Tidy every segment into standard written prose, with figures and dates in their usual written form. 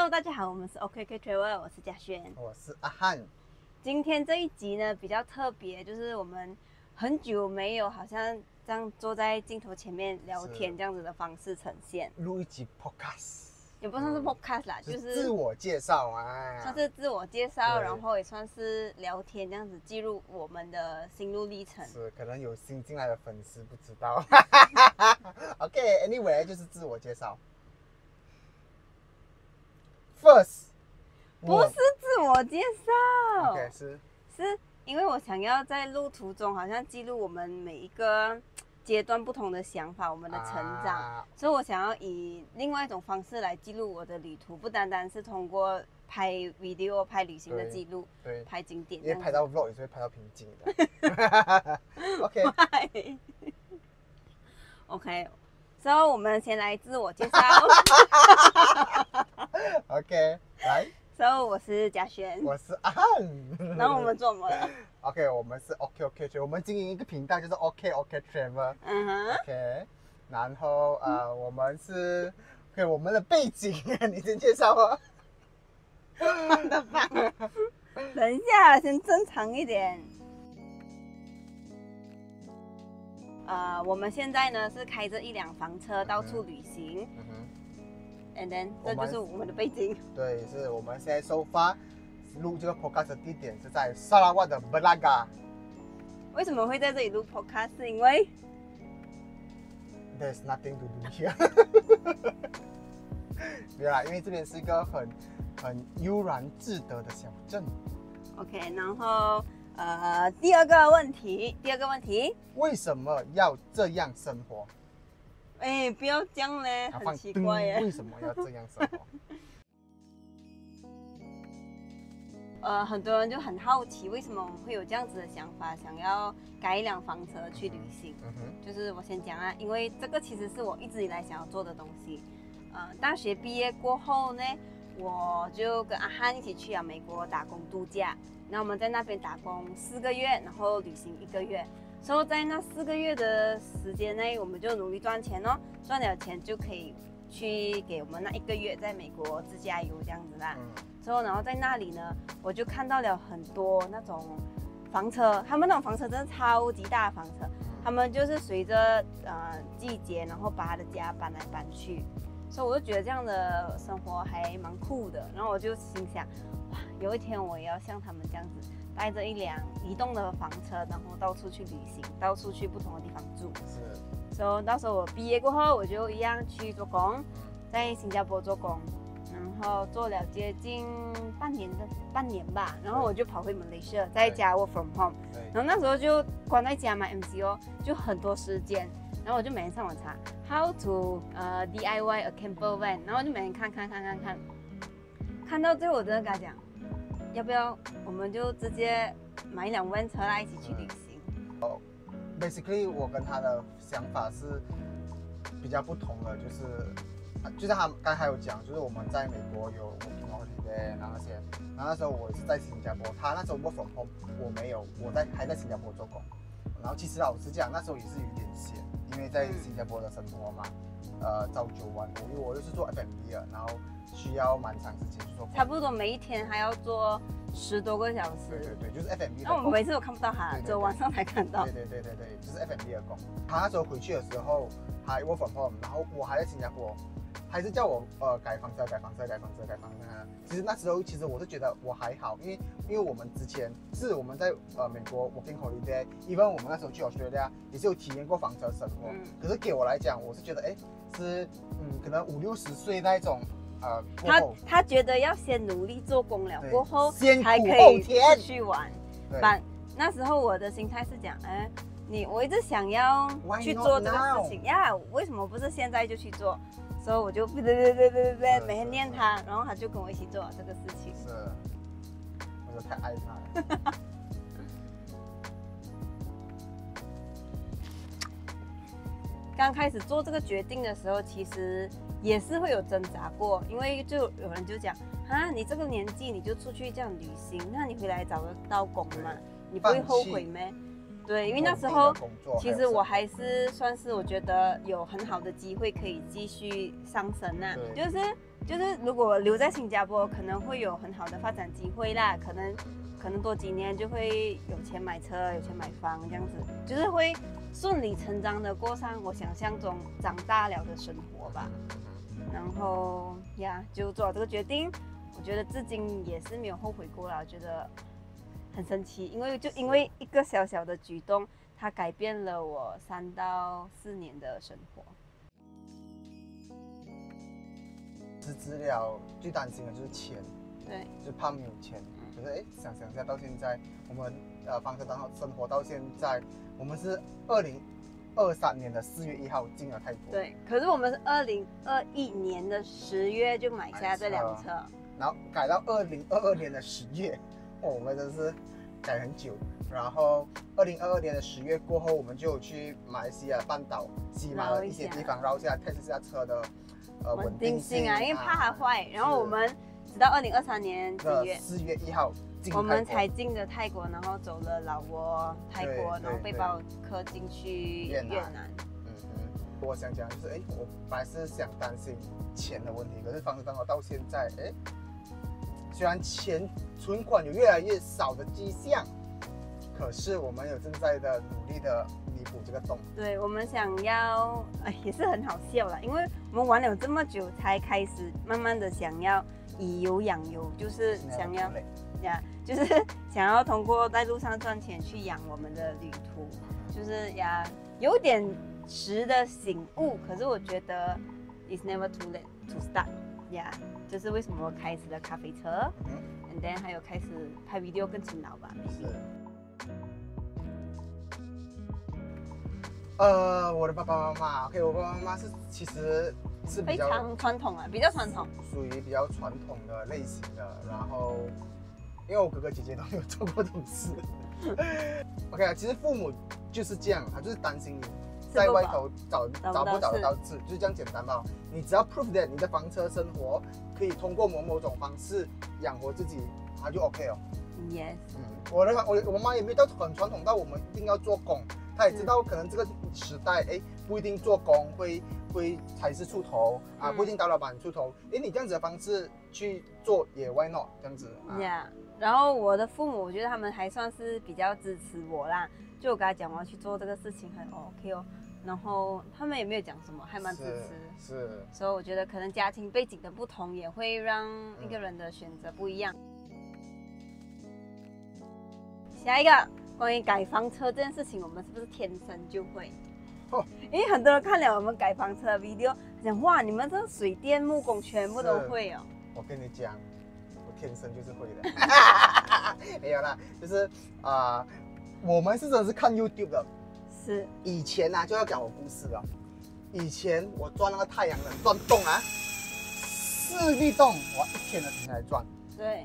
Hello， 大家好，我们是 OKK Travel， 我是嘉轩，我是阿汉。今天这一集呢比较特别，就是我们很久没有好像这样坐在镜头前面聊天这样子的方式呈现，录一集 podcast， 也不算是 podcast 啦，就是自我介绍啊，算是自我介绍，然后也算是聊天这样子记录我们的心路历程。是，可能有新进来的粉丝不知道。OK，anyway， 就是自我介绍。First， 不是自我介绍 ，OK， 是因为我想要在路途中好像记录我们每一个阶段不同的想法，我们的成长，所以我想要以另外一种方式来记录我的旅途，不单单是通过拍 video 拍旅行的记录，对，拍景点，因为拍到 vlog 也是会拍到瓶颈的。OK， OK， 所以我们先来自我介绍。OK， 来。所以我是嘉轩，我是阿汉。然后我们做什么了 ？OK， 我们是 OK， 我们经营一个频道，就是 OK Travel。OK， 然后我们是 OK， 我们的背景你先介绍哦。放的放，等一下，先正常一点。我们现在呢是开着一辆房车到处旅行。And then 这就是我们的背景。对，是我们现在收发录这个 podcast 的地点是在沙拉瓦的 Belaga。为什么会在这里录 podcast？ 是因为 There's nothing to do here 。没有啦，因为这边是一个很悠然自得的小镇。OK， 然后第二个问题，为什么要这样生活？哎，不要这样嘞，很奇怪耶。为什么要这样生活？很多人就很好奇，为什么我们会有这样子的想法，想要改一辆房车去旅行。就是我先讲啊，因为这个其实是我一直以来想要做的东西。大学毕业过后呢，我就跟阿汉一起去美国打工度假。然后我们在那边打工4个月，然后旅行1个月。所以在那4个月的时间内，我们就努力赚钱哦，赚了钱就可以去给我们那1个月在美国自驾游这样子啦。所以然后在那里呢，我就看到了很多那种房车，他们那种房车真的超级大的房车，他们就是随着季节，然后把他的家搬来搬去。所以我就觉得这样的生活还蛮酷的。然后我就心想，哇，有一天我也要像他们这样子。带着一辆移动的房车，然后到处去旅行，到处去不同的地方住。是。所以到时候我毕业过后，我就一样去做工，在新加坡做工，然后做了接近半年吧，然后我就跑回马来西亚，在家 work from home。然后那时候就关在家嘛 ，MCO 就很多时间，然后我就每天上网查 how to DIY a camper van， 然后我就每天看到最后我真的跟他讲。要不要我们就直接买一辆 van 车来一起去旅行？Basically， 我跟他的想法是比较不同的，就是他刚才有讲，就是我们在美国有 working holiday 然后那些，然后那时候我是在新加坡，他那时候 work from home， 我没有，还在新加坡做工。然后其实老实讲，那时候也是有点闲，因为在新加坡的生活嘛，朝九晚五，因为我就是做 F&B 的，然后需要蛮长时间去做，差不多每一天还要做10多个小时。对，就是 F&B 的工。那我每次都看不到他，只有晚上才看到。对，就是 F&B 的工。他那时候回去的时候还 work from home， 然后我还在新加坡，还是叫我改房车。其实那时候我是觉得我还好，因为我们之前是我们在美国 working holiday，even 我们那时候去 Australia 也是有体验过房车生活。可是给我来讲，我是觉得是可能50、60岁那种。他觉得要先努力做工了，过后才可以出去玩。那时候我的心态是讲，我一直想要去做这个事情呀，为什么不是现在就去做？所以我就对，每天念他，然后他就跟我一起做这个事情。是，我就太爱他了。刚开始做这个决定的时候，其实也是会有挣扎过，因为就有人就讲啊，你这个年纪你就出去这样旅行，那你回来找得到工吗？你不会后悔吗？对，因为那时候其实我还是算是我觉得有很好的机会可以继续上升啊，就是就是如果留在新加坡，可能会有很好的发展机会啦，可能多几年就会有钱买车、有钱买房这样子，就是会顺理成章的过上我想象中长大了的生活吧。然后呀，就做了这个决定，我觉得至今也是没有后悔过啦，我觉得很神奇，因为一个小小的举动，它改变了我3到4年的生活。资料最担心的就是钱，对，就是怕没有钱。可是想一下，到现在我们房车当生活到现在，我们是2023年的4月1号进了泰国。对，可是我们是2021年的10月就买下这辆车，然后改到2022年的10月，我们真是改很久。然后2022年的10月过后，我们就去马来西亚半岛西马的一些地方绕一下，test一下车的稳定性啊，因为怕它坏。然后我们直到2023年4月1号我们才进的泰国，然后走了老挝、泰国，然后背包客进去越南。我想讲就是，我本来是想担心钱的问题，可是房车刚好到现在，虽然钱存款有越来越少的迹象，可是我们有正在的努力的弥补这个洞。对，我们想要，也是很好笑啦，因为我们玩了这么久，才开始慢慢的想要以油养油，就是想要呀，就是想要通过在路上赚钱去养我们的旅途，就是呀，有点迟的醒悟。可是我觉得 it's never too late to start， 呀，就是为什么我开始了咖啡车，and then 还有开始拍 video 更勤劳吧。我的爸爸妈妈 ，OK， 我爸爸妈妈其实是非常传统啊，比较传统，属于比较传统的类型的。然后，因为我哥哥姐姐都没有做过这种事，OK 啊，其实父母就是这样，他就是担心你在外头找不得到吃，就是这样简单吧。你只要 prove that 你的房车生活可以通过某种方式养活自己，他就 OK 哦。Yes。我妈妈也没有到很传统到我们一定要做工。他也知道，可能这个时代，不一定做工会才是出头啊，不一定当老板出头。你这样子的方式去做也 why not 这样子啊。Yeah， 然后我的父母，我觉得他们还算是比较支持我啦。就我跟他讲我要去做这个事情，很 OK 哦。然后他们也没有讲什么，还蛮支持。是。所以我觉得可能家庭背景的不同，也会让一个人的选择不一样。下一个。关于改房车这件事情，我们是不是天生就会？因为很多人看了我们改房车的 video， 讲哇，你们这水电木工全部都会哦。我跟你讲，我天生就是会的。没有啦，就是我们是真的是看 YouTube 的。是。以前就要讲我故事了。以前我钻那个太阳能钻洞4粒洞，我1天的时间来钻。对。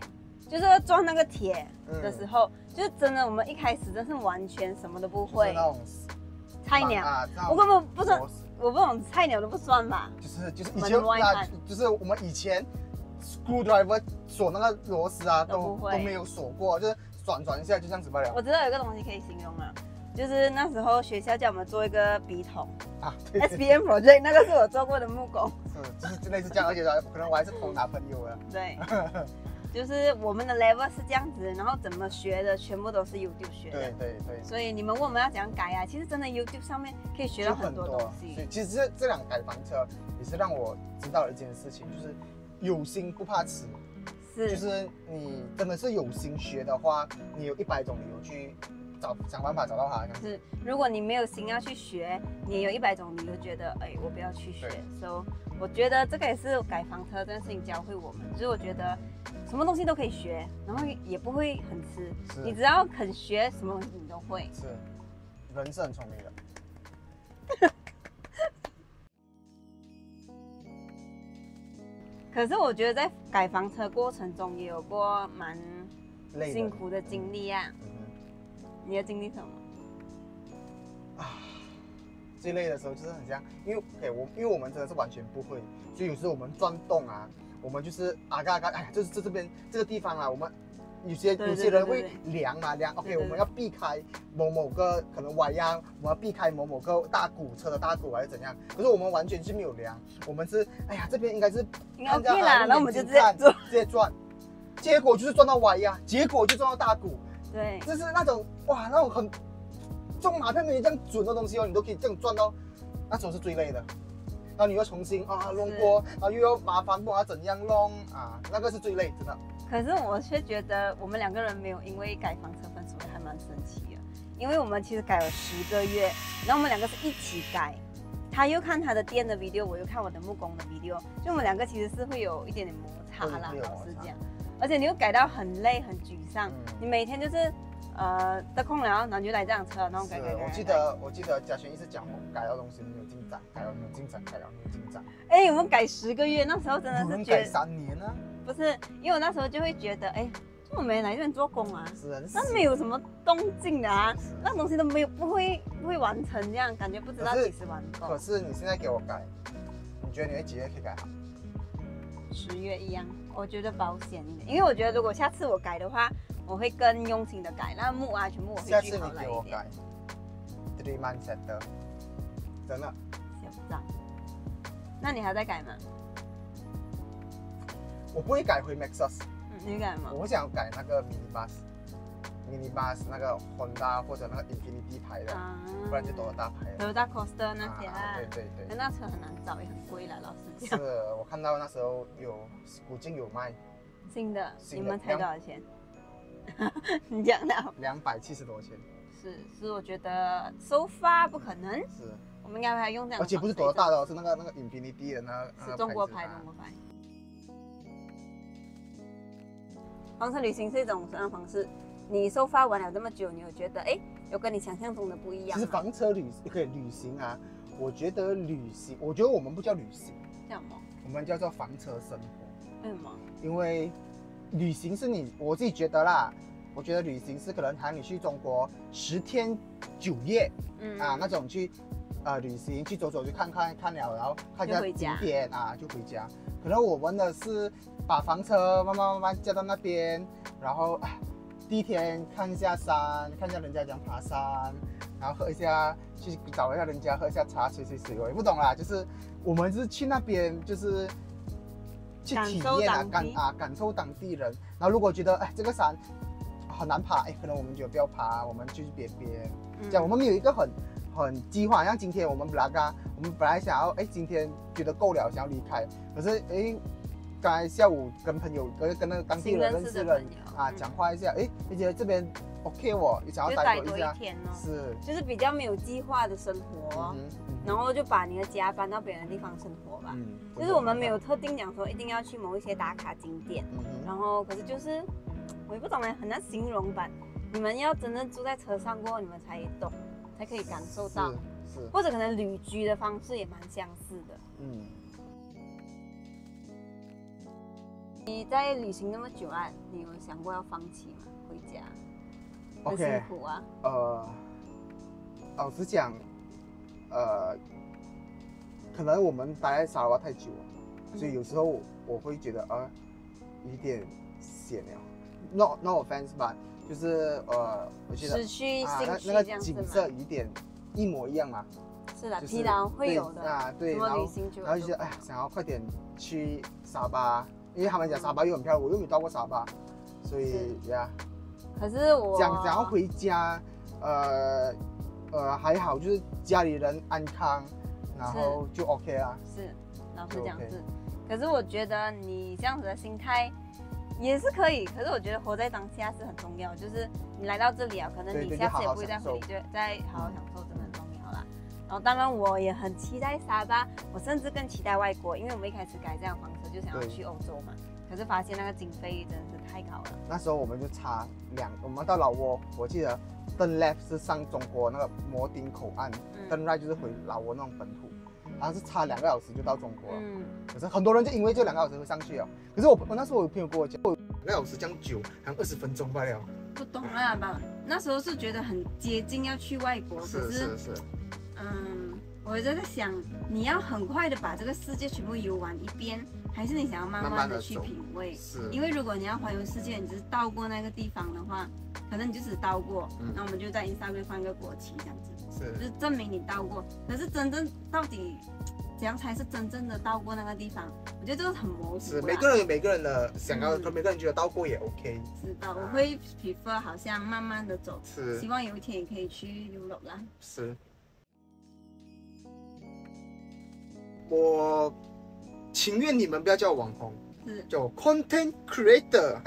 就是钻那个铁的时候，就是真的，我们一开始真是完全什么都不会，那种菜鸟，我根本不算，我不懂菜鸟都不算吧？就是以前就是我们以前 screwdriver 锁那个螺丝都没有锁过，就是转一下就这样子罢了。我知道有一个东西可以形容了，就是那时候学校叫我们做一个笔筒SBM project， 那个是我做过的木工，就是类似这样，而且可能我还是偷拿朋友的。对。就是我们的 level 是这样子，然后怎么学的全部都是 YouTube 学的。对。所以你们问我们要怎样改其实真的 YouTube 上面可以学到很多东西。所以其实这辆改房车也是让我知道了一件事情，就是有心不怕迟。是。就是你真的是有心学的话，你有100种理由去想办法找到它。是。如果你没有心要去学，你有100种理由觉得我不要去学。So 我觉得这个也是改房车这件事情教会我们，就是我觉得。什么东西都可以学，然后也不会很吃。你只要肯学，什么东西你都会。是，人是很聪明的。可是我觉得在改房车过程中也有过蛮辛苦的经历啊。你的经历什么？最累的时候就是很像，因为我们真的是完全不会，所以有时候我们钻洞我们就是就是这边这个地方我们有些人会量嘛量 ，OK， 我们要避开某个可能弯腰，我们要避开某个大鼓车的大鼓还是怎样？可是我们完全是没有量，我们是哎呀这边应该是OK 啦，然后我们就直接转，结果就是转到弯腰，结果就转到大鼓。对，就是那种哇，那种很中马票没有这样准的东西哦，你都可以这样转到，那种是最累的。然后你又重新弄过，然后又要麻烦不知道怎样弄啊，那个是最累，真的。可是我却觉得我们2个人没有因为改房车分手，还蛮生气的。因为我们其实改了10个月，然后我们2个是一起改，他又看他的店的 video， 我又看我的木工的 video， 就我们2个其实是会有一点点摩擦啦，老实讲。而且你又改到很累很沮丧，你每天就是得空了，然后就来这辆车，然后改。我记得嘉轩一直讲我改到东西没有进展，改到没有进展。哎，我们改10个月，那时候真的是觉得改3年啊。不是，因为我那时候就会觉得，哎，我没来这边做工啊，那没有什么动静的啊，那东西都没有不会完成，这样感觉不知道几时完工。可是你现在给我改，你觉得你会几月可以改好？10月一样，我觉得保险一点，因为我觉得如果下次我改的话，我会更用心的改，那木啊全部我会去好来一点。下次你给我改3 months set， 真的。想不到。那你还在改吗？我不会改回 Maxus。你会改吗？我想改那个 mini bus 那个 Honda 或者那个 Infinity 牌的，不然就Toyota牌的。Toyota Coaster 那些啊。对。那车很难找，也很贵了，老实讲。是我看到那时候附近有卖新的，你们猜多少钱？你讲的。270多钱。是，我觉得so far不可能。是。我们应该还用这样。而且不是Toyota的，是那个 Infinity 的那个。是中国牌。房车旅行是一种什么样的方式？你so far玩了这么久，你有觉得有跟你想象中的不一样吗？其实房车可以旅行啊，我觉得我们不叫旅行，叫什么？我们叫做房车生活。为什么？因为旅行是我自己觉得啦，我觉得旅行是可能喊你去中国10天9夜，那种去旅行去走去看了，然后看一下景点就回家。可能我们的是把房车慢慢驾到那边，然后第一天看一下山，看一下人家怎样爬山，然后去找一下人家喝一下茶，水，我也不懂啦。就是我们是去那边，就是去体验感受当地人。然后如果觉得这个山很难爬，可能我们就不要爬，我们就去别边。这样我们没有一个很计划，像今天我们本来想要今天觉得够了，想要离开，可是刚才下午跟朋友跟那个当地人认识人讲话一下，你觉得这边 OK 也想要待多一天哦。是，就是比较没有计划的生活，然后就把你的家搬到别人的地方生活吧。就是我们没有特定讲说一定要去某一些打卡景点，然后可是就是我也不懂很难形容吧。你们要真正住在车上过后，你们才懂，才可以感受到。是，或者可能旅居的方式也蛮相似的。你在旅行那么久啊，你有想过要放弃吗？回家很辛苦啊。老实讲，可能我们待在沙拉瓦太久了，所以有时候我会觉得有点闲了。No offense， but 就是我觉得失去兴趣那个景色有点一模一样嘛。是的，疲劳会有的。对，然后就觉得想要快点去沙巴。因为他们讲沙巴又很漂亮，我又没到过沙巴，所以可是我想要回家，还好，就是家里人安康，然后就 OK 啊。是，老实讲是。可是我觉得你这样子的心态也是可以，可是我觉得活在当下是很重要。就是你来到这里可能你下次也不会再回，再好好享受，真的很重要啦。然后当然我也很期待沙巴，我甚至更期待外国，因为我们一开始改这样房车就想要去欧洲嘛，可是发现那个经费真的是太高了。那时候我们就差我们到老挝，我记得登 left 是上中国那个摩丁口岸，登 right 就是回老挝那种本土，然后是差2个小时就到中国了。可是很多人就因为这2个小时会上去哦。可是我那时候我有朋友跟我讲，2个小时这样久，好像20分钟罢了。不懂啊吧？那时候是觉得很接近要去外国，可是我就在想，你要很快的把这个世界全部游玩一遍，还是你想要慢慢的去品味？是，因为如果你要环游世界，你只是到过那个地方的话，可能你就只到过，那我们就在 Instagram 放一个国旗这样子，是，就是证明你到过。可是真正到底怎样才是真正的到过那个地方？我觉得这个很模糊。是，每个人有每个人的想要，每个人觉得到过也 OK。知道，我会 prefer 好像慢慢的走，是，希望有一天也可以去 Europe 啦。是。我情愿你们不要叫我网红，叫我 content creator，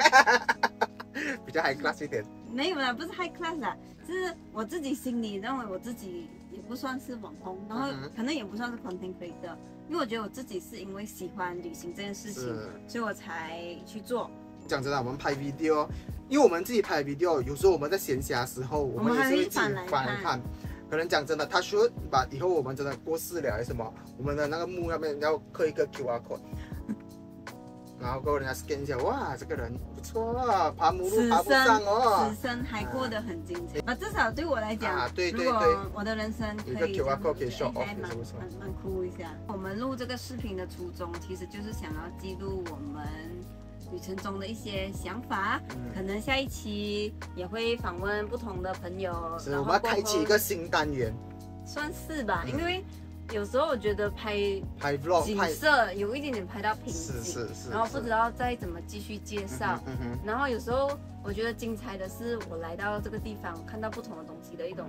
比较 high class 一点。没有啦，不是 high class 啦，就是我自己心里认为我自己也不算是网红，然后可能也不算是 content creator， 因为我觉得我自己是因为喜欢旅行这件事情，所以我才去做。讲真的，我们拍 video， 因为我们自己拍 video， 有时候我们在闲暇的时候，我们也是会自己翻来看。可能讲真的，他说把以后我们真的过世了还是什么，我们的那个墓那边要刻一个 QR code， 然后过后人家 scan 一下，哇，这个人不错啊，爬母路爬不上哦，此生还过得很精彩。啊，至少对我来讲，对，如果我的人生可以有一个 QR code 可以 show off， 蛮酷一下。我们录这个视频的初衷，其实就是想要记录我们旅程中的一些想法，可能下一期也会访问不同的朋友。是，我们要开启一个新单元，算是吧，因为有时候我觉得拍 vlog 景色有一点点拍到瓶颈，是，然后不知道再怎么继续介绍。然后有时候我觉得精彩的是我来到这个地方，看到不同的东西的一种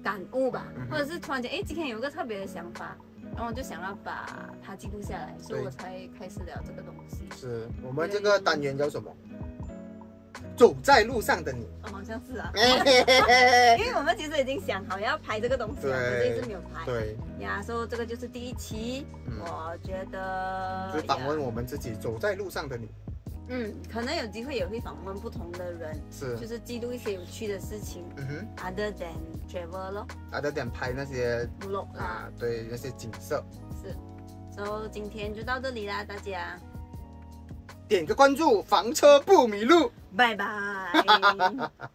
感悟吧，或者是突然间今天有一个特别的想法。然后我就想要把它记录下来，所以我才开始聊这个东西。是我们这个单元叫什么？走在路上的你。好像是啊，因为我们其实已经想好要拍这个东西了，可是一直没有拍。对呀，所以这个就是第一期，我觉得就是访问我们自己走在路上的你。可能有机会也会访问不同的人，就是记录一些有趣的事情。other than travel 咯 ，other than 拍那些 vlog 啦，对，那些景色。是，所以今天就到这里啦，大家点个关注，房车不迷路，拜拜。